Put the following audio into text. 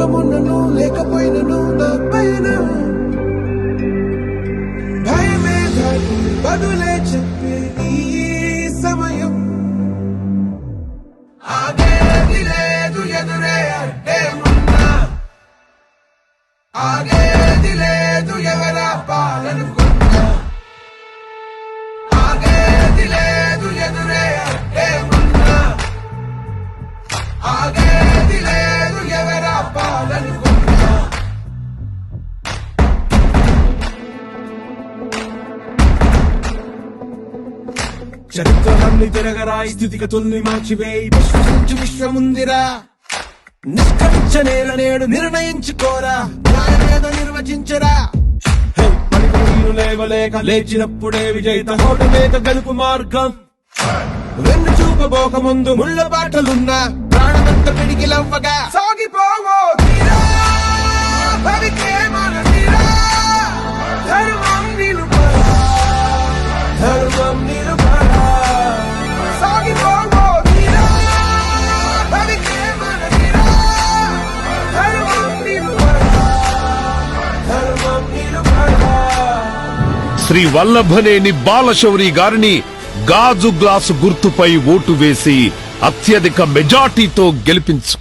లోకమున్నను లేకపోయినను నా పయనం భయమే దాటి బదులే చెప్పే ఈ సమయం ఆగేది లేదు ఎదురే అంటే ఉన్నా ఆగేది లేదు ఎవరా పాలనుకున్నా ఆగేది లేదు ఎదురే అంటే ఉన్నా ఆగేది లేదు ఎవరా పాలనుకున్నా చరిత్రలన్నీ తిరగరా స్థితిగతుల్ని మార్చివేయి విశ్వసించు విశ్వముందిరా నిష్కరించ నేల నేడు నిర్ణయించుకోరా న్యాయమేదో నిర్వచించరా పడిపోయిన లేవలేక లేచినప్పుడే విజేత హోటమేక గెలుపు మార్గం వెన్ను చూపబోక ముందు ముళ్ళ బాటలున్నా ప్రాణమంత పిడికిలవ్వగా సాగిపోవో తీరా భవికే మన తీరా ధర్మం నిలుపరా ధర్మం నిలుపరా సాగిపోవో తీరా భవికే మన తీరా ధర్మం నిలుపరా ధర్మం నిలుపరా శ్రీ వల్లభనేని బాలశౌరి గారిని గాజు గ్లాసు గుర్తుపై ఓటు వేసి అత్యధిక మెజార్టీతో గెలిపించు.